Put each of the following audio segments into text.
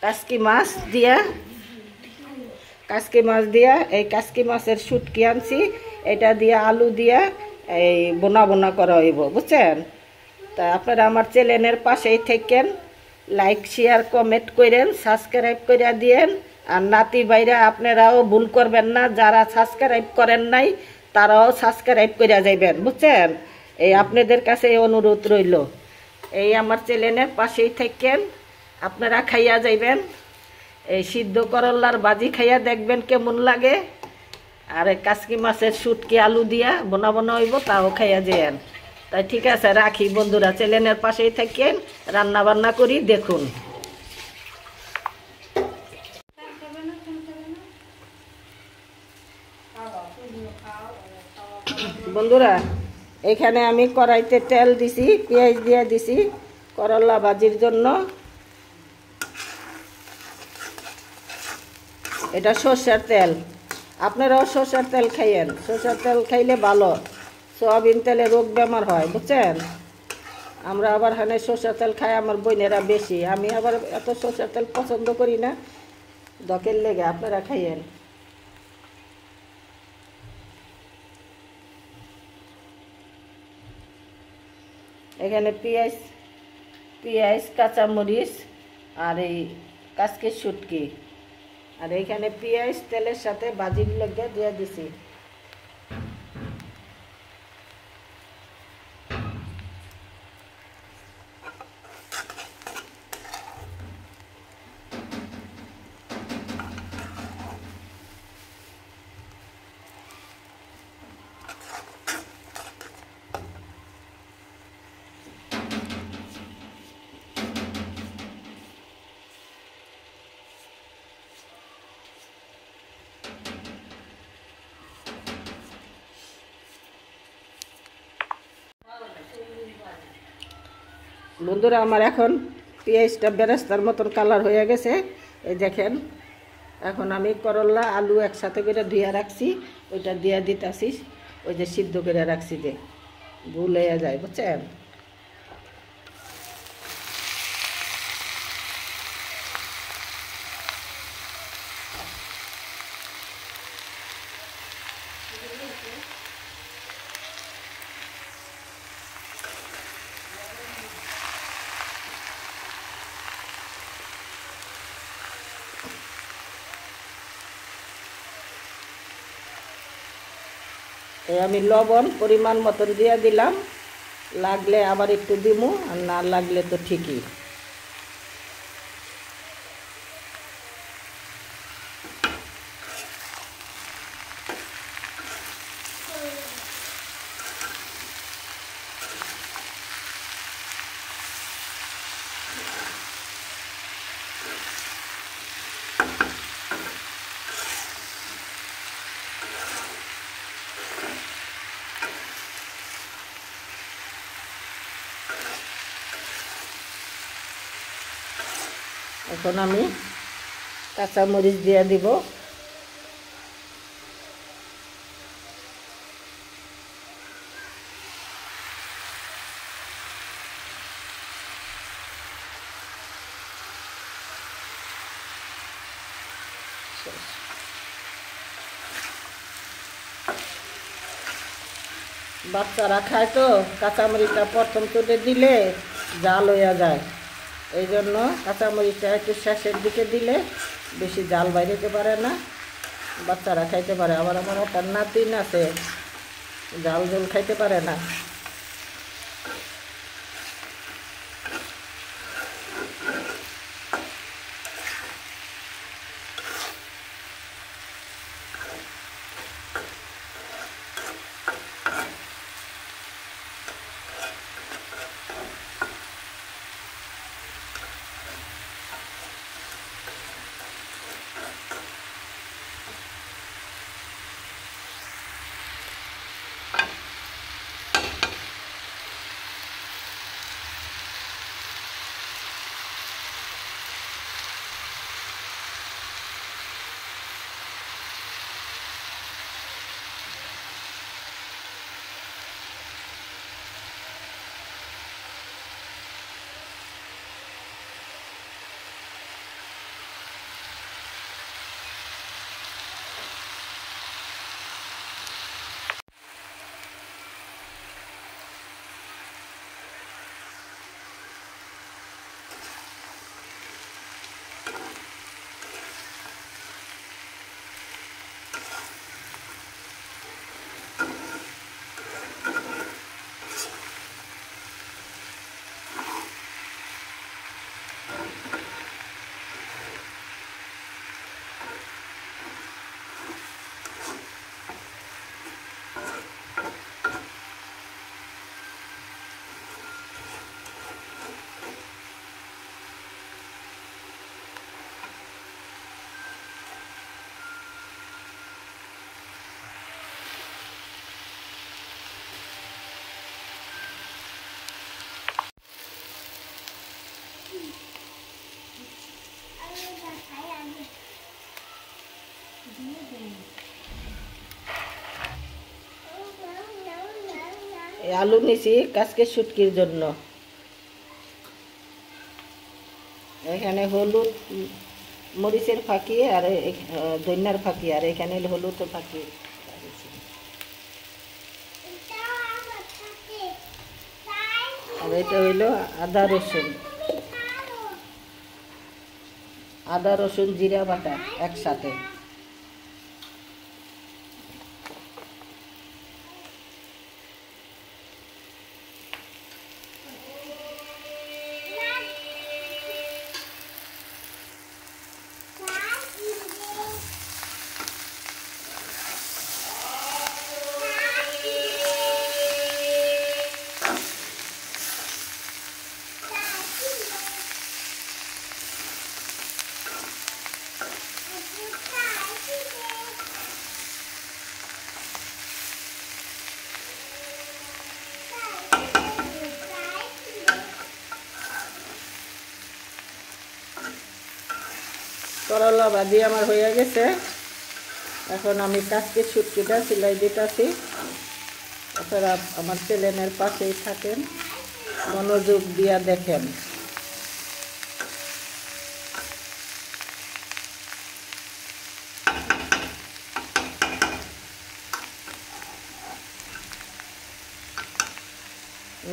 কাসকি মাছ দিয়া এই কাসকি মাছের শুটকি আনছি, এটা দিয়ে আলু দিয়া এই বোনা বোনা করা হইব, বুঝছেন? তা আপনারা আমার চ্যানেলের পাশেই থাকেন, লাইক শেয়ার কমেন্ট করেন, সাবস্ক্রাইব করে দিয়েন। আর নাতি ভাইরা আপনারাও ভুল করবেন না, যারা সাবস্ক্রাইব করেন নাই তারাও সাবস্ক্রাইব করে যাইবেন, বুঝছেন? এই আপনাদের কাছে এই অনুরোধ রইল। এই আমার চ্যানেলের পাশেই থাকেন, আপনারা খাইয়া যাইবেন। এই সিদ্ধ করল্লার বাজি খাইয়া দেখবেন কেমন লাগে। আর কাসকি মাছের শুটকি আলু দিয়া বোনা বোনা হইব, তাও খাইয়া যান। তাই ঠিক আছে, রাখি বন্ধুরা, চ্যানেলের পাশেই থাকেন, রান্না বান্না করি দেখুন। বন্ধুরা, এখানে আমি কড়াইতে তেল দিছি, পেঁয়াজ দিয়ে দিছি করল্লা ভাজির জন্য। এটা সরষের তেল, আপনারাও সরষের তেল খাইয়েন, সরষের তেল খাইলে ভালো, সয়াবিন তেলে রোগ বেমার হয়, বুঝছেন? আমরা আবার হানে সরষের তেল খাই, আমার বোনেরা বেশি, আমি আবার এত সরষের তেল পছন্দ করি না, দকের লেগে আপনারা খাইয়েন। এখানে পেঁয়াজ কাঁচামরিচ আর এই কাসকির শুটকি, আর এইখানে পেঁয়াজ তেলের সাথে ভাজির লগে দিয়ে দিছি। বন্ধুরা, আমার এখন পেঁয়াজটা বেরেস্তার মতন কালার হয়ে গেছে, এই দেখেন। এখন আমি করল্লা আলু একসাথে করে ধুয়ে রাখছি, ওইটা দিয়ে দিতেছি, ওই যে সিদ্ধ করে রাখছি, যে ভুল হয়ে যায়, বুঝছেন? আমি লবণ পরিমাণ মতন দিয়ে দিলাম, লাগলে আবার একটু দিমু, আর না লাগলে তো ঠিকই। এখন আমি কাঁচামরিচ দিয়ে দিব। বাচ্চারা খায় তো, কাঁচামরিচটা প্রথম তুলে দিলে জাল হইয়া যায়, এই জন্য কাঁচামরিচটা একটু শেষের দিকে দিলে বেশি জাল বাইরেতে পারে না, বাচ্চারা খাইতে পারে। আবার আমার একটা নাতিন আছে, জাল জল খাইতে পারে না। আলু নিছি কাসকে শুটকির জন্য। এখানে হলুদ মরিচের ফাঁকি আর ধনিয়ার ফাঁকি, আর এখানে হলুদ ফাঁকি। আর এটা হইল আদা রসুন জিরা বাটা একসাথে। করলা ভাজি আমার হয়ে গেছে। এখন আমি কাসকে শুটকিটা সিলাই দিতেছি। আপনারা আমার চ্যানেলের পাশেই থাকেন, মনোযোগ দিয়া দেখেন।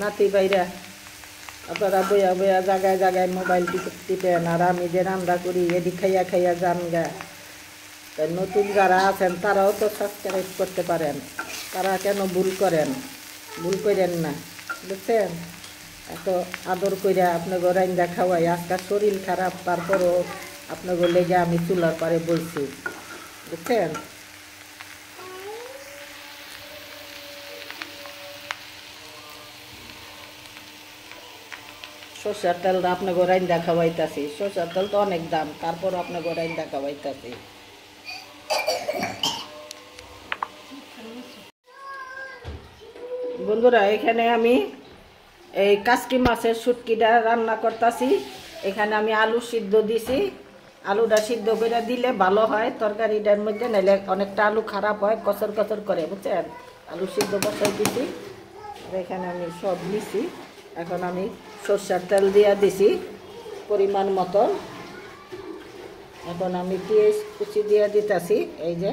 নাতি বাইরা আপনারা বইয়া বইয়া জায়গায় জায়গায় মোবাইল টিপেন, আর আমি যে রান্না করি এদিক খাইয়া খাইয়া যান গা। তাই নতুন যারা আছেন তারাও তো সাবস্ক্রাইব করতে পারেন। তারা কেন ভুল করেন না, বুঝছেন? এত আদর কইরা আপনাকে রান্না খাওয়াই, আজকাল শরীর খারাপ, তারপরও আপনাকে লেগে আমি চুলার পারে বলছি, বুঝছেন? সরষের তেল আপনাকে রান্না খাওয়াইতাছি। সরষের তেল তো অনেক দাম, তারপর আপনাকে রান্না খাওয়াইতাছি। বন্ধুরা, এখানে আমি এই কাসকি মাছের শুটকিটা রান্না করতেছি। এখানে আমি আলু সিদ্ধ দিছি। আলুটা সিদ্ধ করে দিলে ভালো হয় তরকারিটার মধ্যে, নাহলে অনেকটা আলু খারাপ হয়, কচর কচর করে, বুঝছেন? আলু সিদ্ধ বসাই দিছি। এখানে আমি সব দিছি। এখন আমি সরষের তেল দিয়ে দিছি পরিমাণ মতো। এখন আমি পেঁয়াজ কুচি দিয়ে দিতেছি। এই যে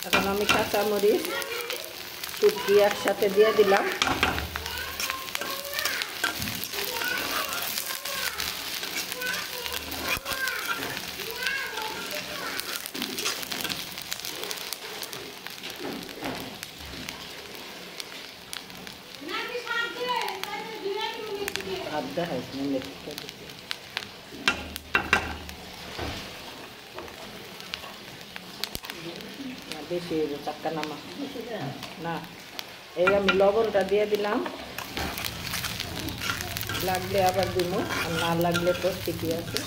এখন আমি কাঁচামরিচ শুটকি একসাথে দিয়ে দিলাম। বেশি হইব চাক্কা নামা না। এই আমি লবণটা দিয়ে দিলাম, লাগলে আবার দিব, আর না লাগলে তো ঠিকই আছে।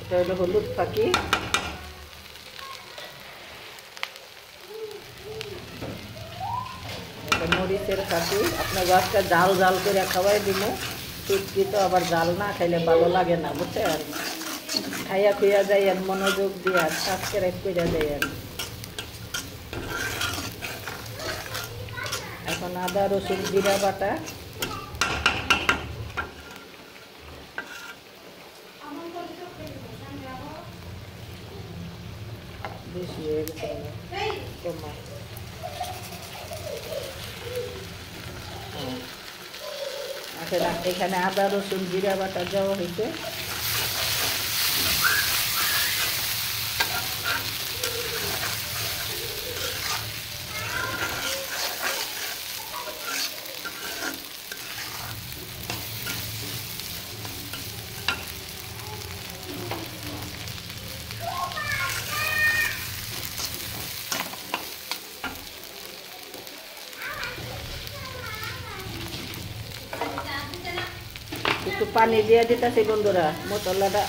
এটা হলো হলুদ পাখি, এটা মরিচের পাখি। আপনার গাছটা জাল জাল করে খাওয়াই দিব। শুটকি তো আবার জাল না খাইলে ভালো লাগে না, বুঝছেন? খাইয়া খুইয়া যাইয়েন, মনোযোগ দিয়া সাবস্ক্রাইব করে যাইয়েন। এখন আদা রসুন জিরা বাটা, বেশি হয়ে গেছে কমা। এখন এখানে আদা রসুন জিরা বাটা দেওয়া হয়েছে। একটু পানি দিয়ে দিতেছি বন্ধুরা। মশলাটা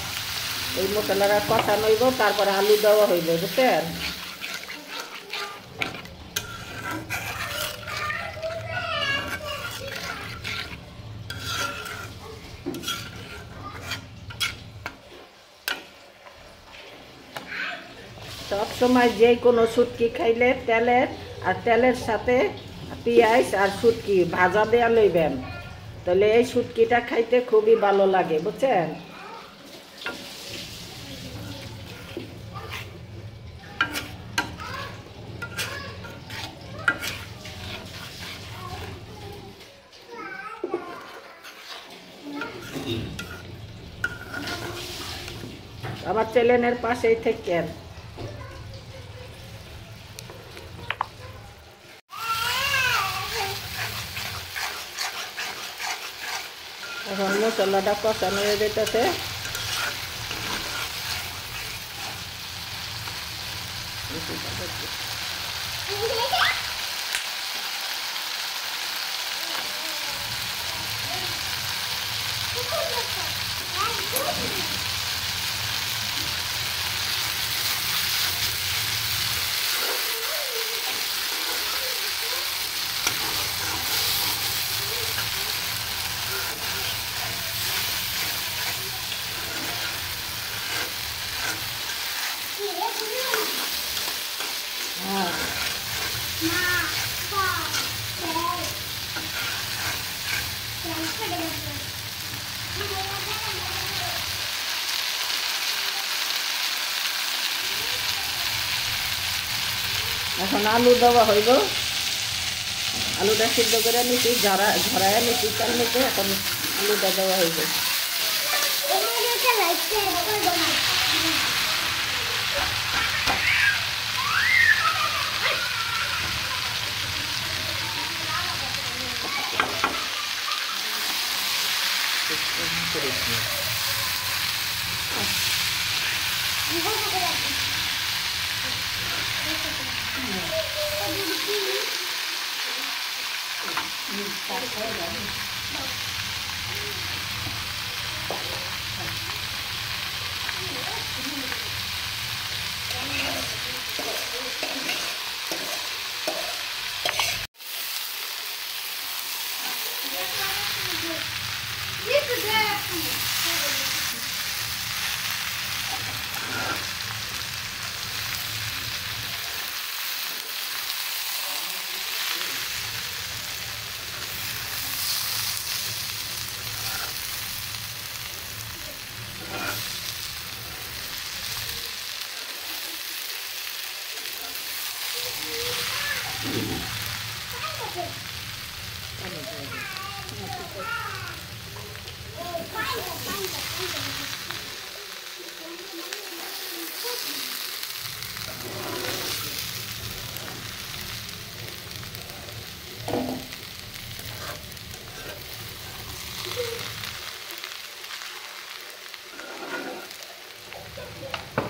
এই মশলাটা কষানো হইব, তারপরে আলু দেওয়া হইব, বুঝছেন? সবসময় যে কোনো শুটকি খাইলে তেলের সাথে পেঁয়াজ আর শুটকি ভাজা দেওয়া লইবেন, তাহলে এই শুটকিটা খাইতে খুবই ভালো লাগে, বুঝছেন? আমার চ্যানেলের পাশেই থাকেন। এখন মশলাটা কষানো হয়ে যেতেছে। এখন আলু দেওয়া হইব। আলুটা সিদ্ধ করে নিচ্ছি, ঝরাইয়া নিচ্ছি চাল নিতে। এখন আলুটা দেওয়া হইব।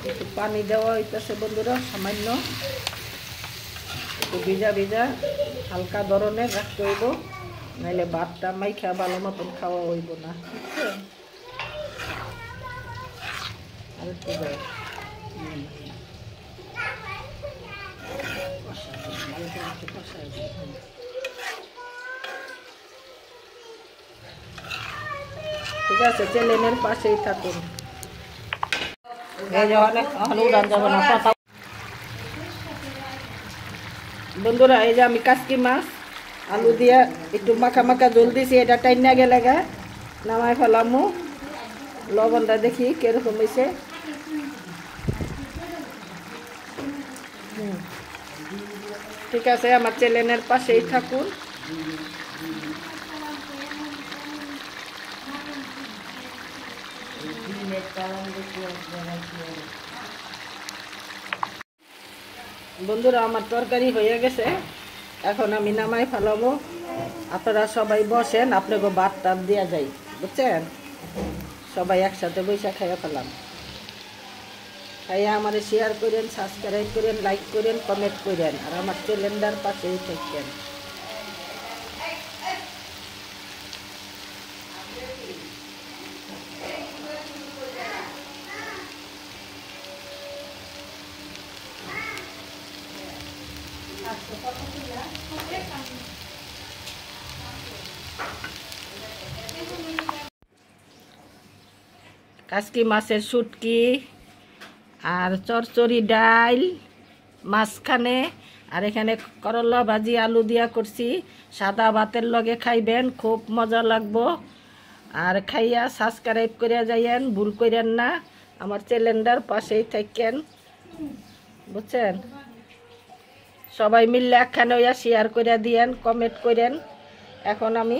একটু পানি দেওয়া হইতেছে বন্ধুরা, সামান্য একটু ভিজা ভিজা হালকা ধরনের রাখতে হইব, নাহলে ভাতটা মাইখা ভালো মতন খাওয়া হইব না। আর একটু দেয় ঠিক আছে, চ্যানেলের পাশেই থাকুন। বন্ধুরা এই যে আমি কাসকি মাছ আলু দিয়া একটু মাখা মাখা জল দিছি, এটা টাইনা গেলে গা নামাই ফেলামু। লবণটা দেখি কিরকম হয়েছে। ঠিক আছে, আমার চ্যানেলের পাশেই থাকুন। বন্ধুরা আমার তরকারি হয়ে গেছে, এখন আমি নামাই ফেলাবো। আপনারা সবাই বসেন, আপনাকে ভাত টাত দেওয়া যায়, বুঝছেন? সবাই একসাথে বৈশা খাইয়া ফেলাম। খাইয়া আমার শেয়ার করেন, সাবস্ক্রাইব করেন, লাইক করেন, কমেন্ট করেন, আর আমার চ্যানেলটার পাশেই থাকেন। কাসকি মাছের শুটকি আর চরচড়ি ডাল মাঝখানে, আর এখানে করলা ভাজি আলু দিয়া করছি। সাদা ভাতের লগে খাইবেন, খুব মজা লাগবো। আর খাইয়া সাবস্ক্রাইব করে যাইয়েন, ভুল করেন না। আমার চ্যানেলটার পাশেই থাকেন, বুঝছেন? সবাই মিললে একখানে হইয়া শেয়ার করে দিয়েন, কমেন্ট করেন। এখন আমি